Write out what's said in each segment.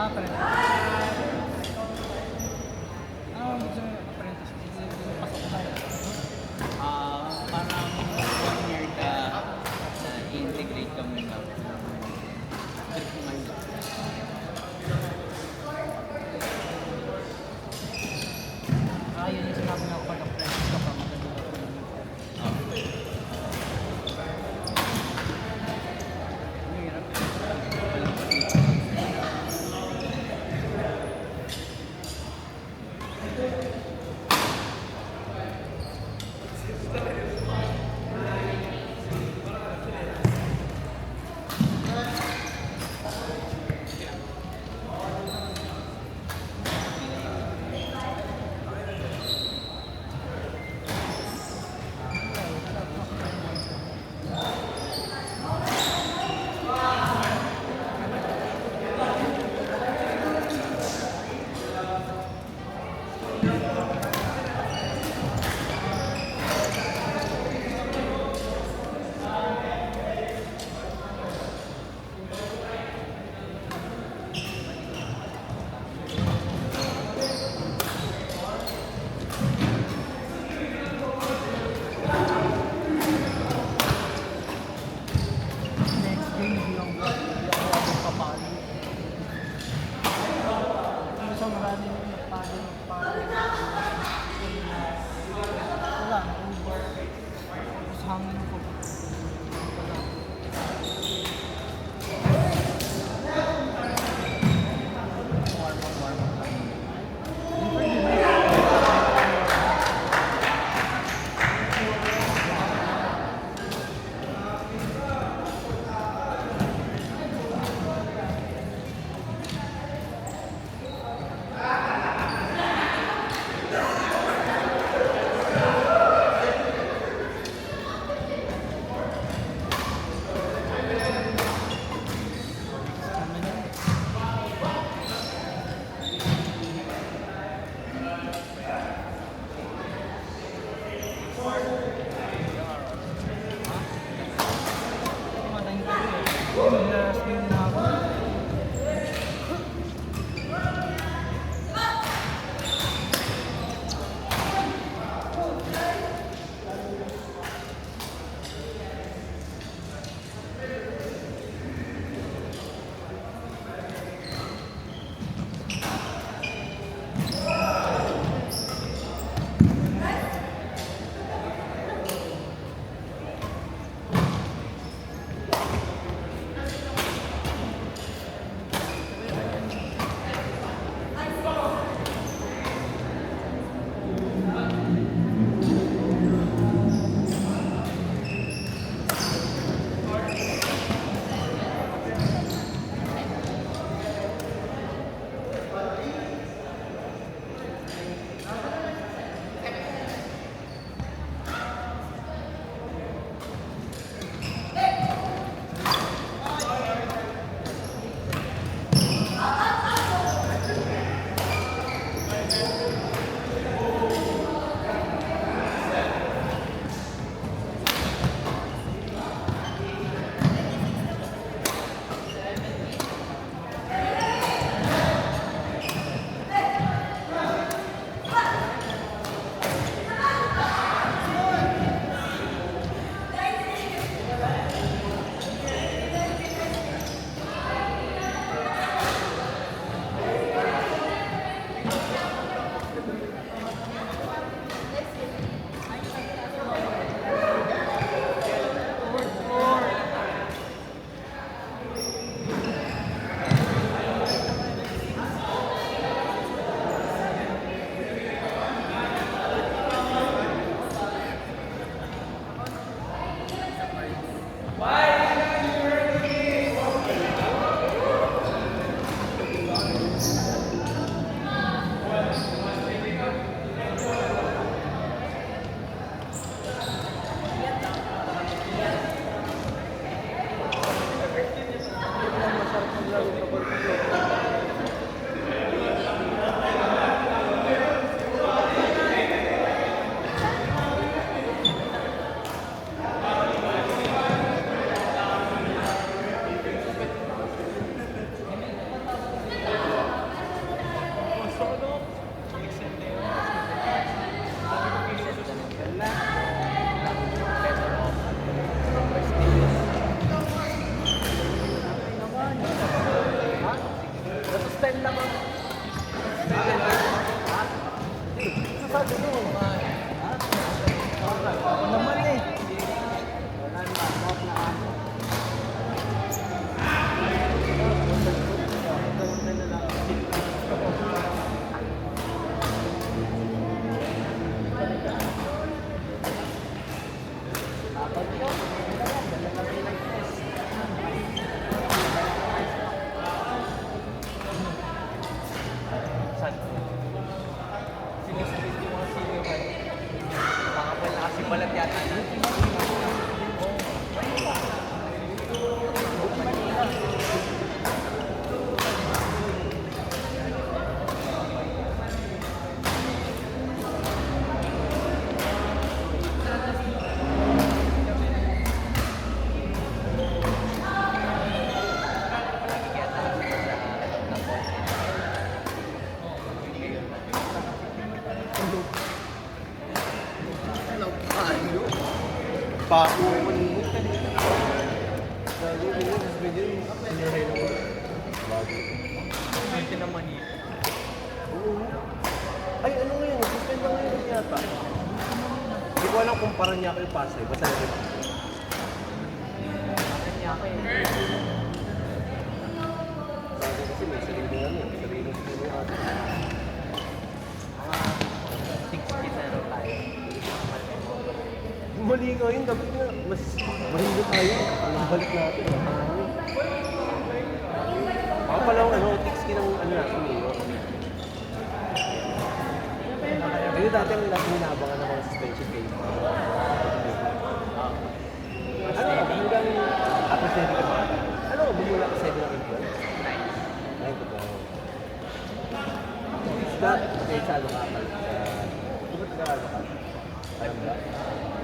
Ah, apprentice. Ah, gusto mo apprentice. Hindi mo pasok ko tayo. Parang 1 year ka integrate ka muna. Ah, yun yung sinabi na kapag apprentice ka pa, maganda. Next game, hindi ako papalo. Yung sa marami yung nagpalo. Wala, over. Tapos hangin ko. Wala. Warm up lang. Yung pwede na. Papo ko malimit kanina. Sabi ko yun, sabi yun, sinirelo ko. Bago. Pwede naman yun. Oo. Ay, ano ngayon? Suspend na ngayon yata. Hindi ko alam kung parang niya ako yung Pasay. Basta na rin. Sabi kasi may sarili ano, sarili sino natin. Mga 60 na rin tayo. Mali nga yun, dapat nga, mas mahigit tayo. Ang balik natin. Baka palang ano, tiks ng ano natin eh. Ayun dati ang last hinabangan ng mga suspension game. Ano, hanggang ako steady ka ba? Ano, bumula ka steady ng import? Ay, ito ba? Stop, kasi sa lokal. Kung ba't ka lokal? Alam ba?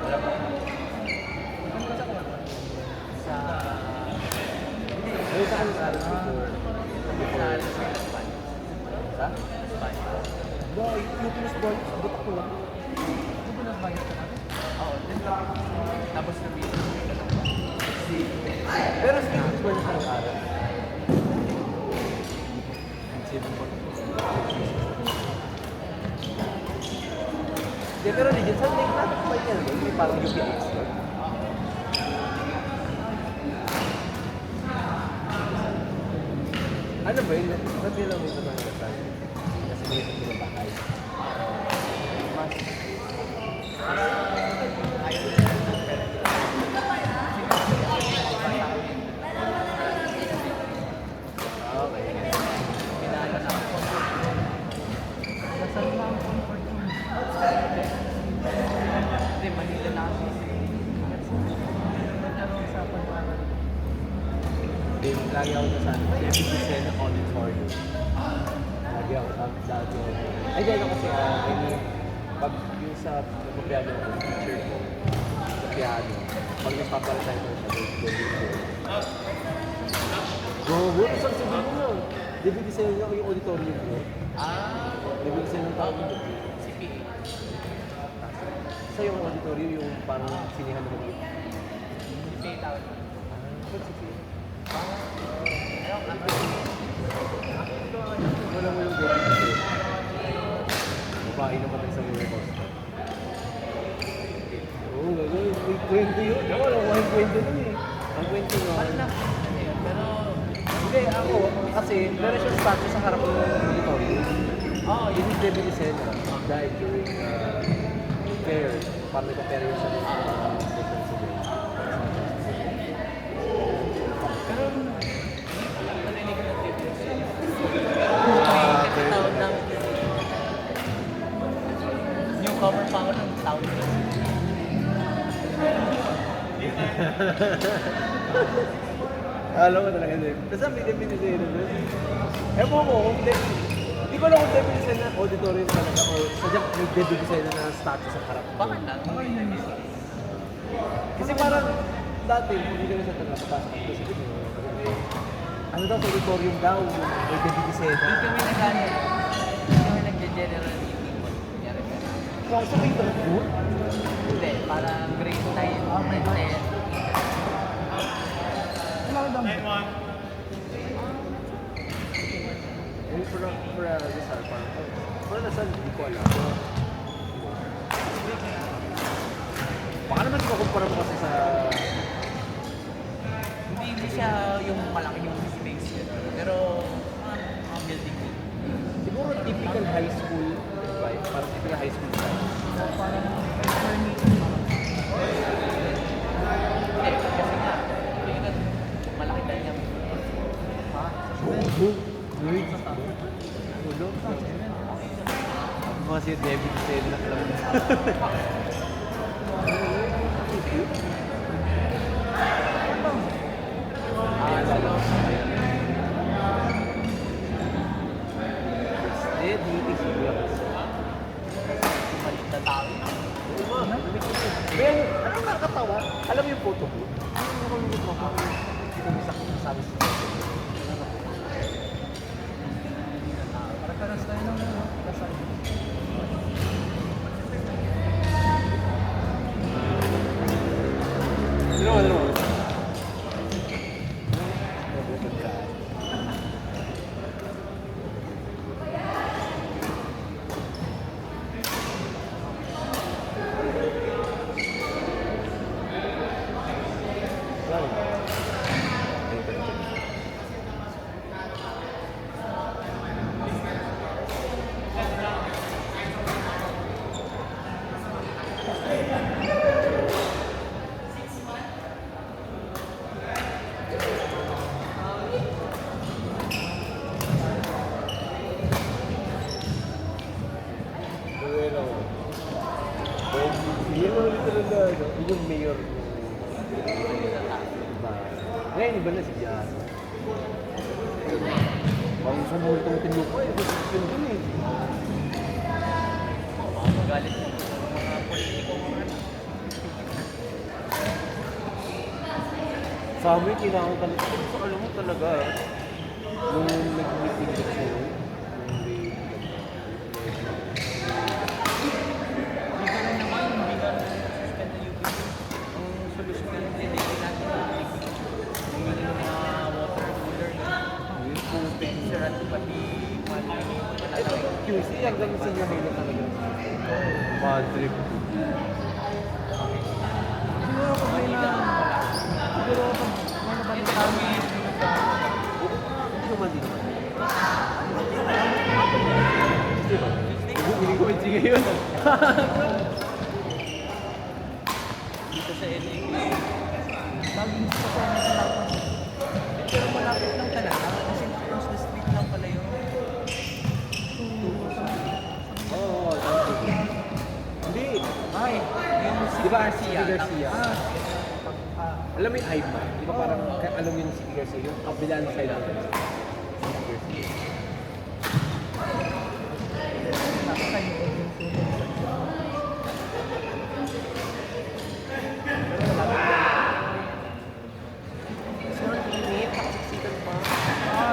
Wala ba? Sa... Ay, saan ka alam before? Sa Spain. Sa? Spain. Boy, yung pinas boy, sabot ako lang. Ito ba nagbayad ka natin? Oo, din lang. Tapos nabili. Pero sa pinas boy na sa nag-aral. Di, pero legit, saan may natin pa yan? Hindi parang UPX ko. Ano ba yun? Ba't nila may ito ng kasal? Kasi may ito pinabahay. Okay. Pinaalas ako. Nasaan na ang comfort room? Hindi, Manila na kasi. Nagkaroon sa pag-aaral. Then, lagi ako sa David Lucena Auditorium. Lagi ako dati. Ay, dahil kasi, I mean, pag yung sa nagpapiano ko, teacher ko, sa piano, pag nagpapalatay ko siya, David Lucena. Go, isang sabihin mo na. David Lucena yung auditorium ko. David Lucena ang tawag mo. CPA. Sa yung auditorium, yung parang sinihan mo dito. CPA tawag. Ba't si Pia? Ayun, ano? Wala mo yung David Lucena. Babae naman ang sa mga costa. Oo, gagawin. May kwento yun. Ako, wala ko yung kwento nun eh. Ang kwento nun. Parang na, ano yun, pero... Hindi, ako, kasi meron siyang statue sa harap ng auditorium. Oo, Yun yung David Lucena. Died during fair. Parang nagpa-fair yun siya. Pero, narinig ko ng TV. May katawag ng... Newcomer pa ako ng town. Alam mo talaga din. Basta may David Lucena doon. Ewan ko kung hindi ko alam kung David Lucena auditorium talaga o sadyang may David Lucena na statue sa harap. Bakit lang? Kasi parang dati, hindi kami sa taga papasok ako sa video. Ano daw, sa auditorium daw, may David Lucena. Doon kami nag-ano. Doon kami nag-general meeting mo. Kunyari ka. Kung sa may doon? Hindi, parang grade 9, grade 10. Wala ka dami. Yung for Rizal, parang nasa, hindi ko alam. Baka naman kukumpara mo kasi sa... Hindi siya yung malaki yung space yun. Pero, building yun. Siguro typical high school vibe, parang typical high school vibe. Parang for meeting. Hindi, kasi nga, hindi ka malaki tayo niya. Ha? Uy, ulo. Mga si David Lucena na alam mo. Salo. First meeting siguro. Maliit na tao. Ben, anong nakakatawa? Alam mo yung photo ko? Ano yung photo ko? Dito mo sa sabi sa Para-paras tayo ng kasal. Ano? Yun ang talaga, ano, yung mayor ng diba? Ngayon, iba na si Jazz. Parang sumultong tinuko eh. Yun dun eh. Magalit yung mga politiko mga Sa amin, kailangan talaga. So, alam mo talaga, nung nag-meeting ko siya, QC, hanggang senior hilo talaga. Bad trip. Siguro pag may na... Siguro pag may nabantahan Hindi naman din naman. Hindi ko matigay yun. dito sa LA. laging sa kanya sa lahat. Pero malapit lang talaga. Kasi across the street lang pala yung Oo, thank you. Hindi. ay, yung Di ba ang Garcia. City Garcia? Alam mo yung Aima? Di ba parang, alam mo yung City Garcia? Yung kabilaan side ng City Garcia. Tapos kayo yung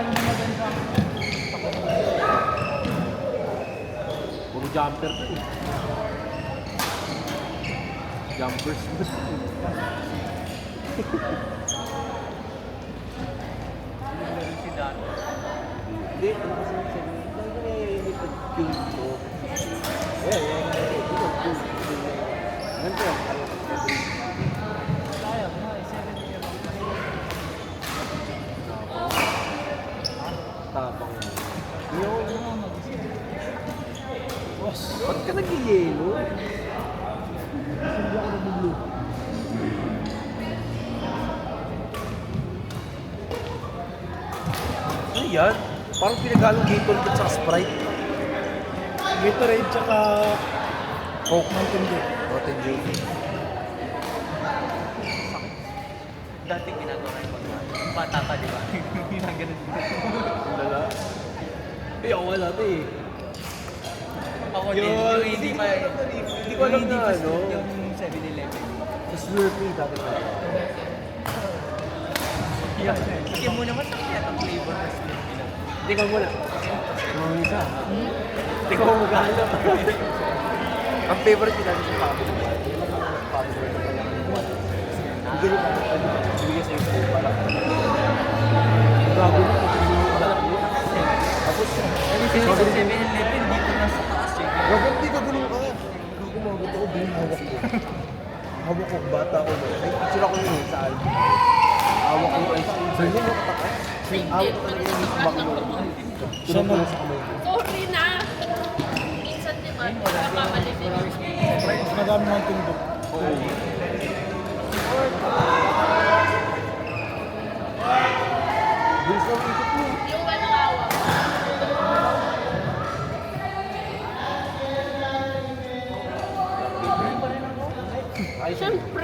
yung maganda. Puro jumper pa eh. Jumpers ba? meron si Dano. Hindi, ano kasi yung sabi, lagi ko naiinip at yung ko. Ganito yan. Sayang na, 7 years. Tapang. Yun. Ano mag-isip? Boss. Ba't ka nag-yelo? Hindi ako nag-blue. Ano yan? Parang pinagalong Gatorade at saka Sprite. Gatorade tsaka Coke Mountain Dew. Mountain Dew. Dati ginagawa yung pagkain. Yung bata ka, di ba? Ginaganon mo. Ang lala. Eh, ako wala na eh. Ako din, yung hindi pa, Hindi ko alam na ano. Yung 7-Eleven. Sa Slurpee dati na. Sige mo naman sa kaya ang flavor ng Slurpee lang. Tingnan mo na. Mga isa. Tingnan mo maghanap. Ang favorite ko dati sa Pablo. Pablo. Ang galing ka. Bigyan sa'yo sa pala. Bago na. Tapos, Kasi sa 7-Eleven, dito na sa taas yun. Robert, di ka ganun ka. Gumagot ako, binahawak ko. Hawak ko, bata ko. May picture ako yun sa album. Hawak ko yung ice cream. Saan yun yung katakas? Hawak ko talaga yung isang baklo. Tulog ko lang sa kamay ko. Sorry na! Minsan di ba, nagkamali din. Madami Mountain Dew. Oo.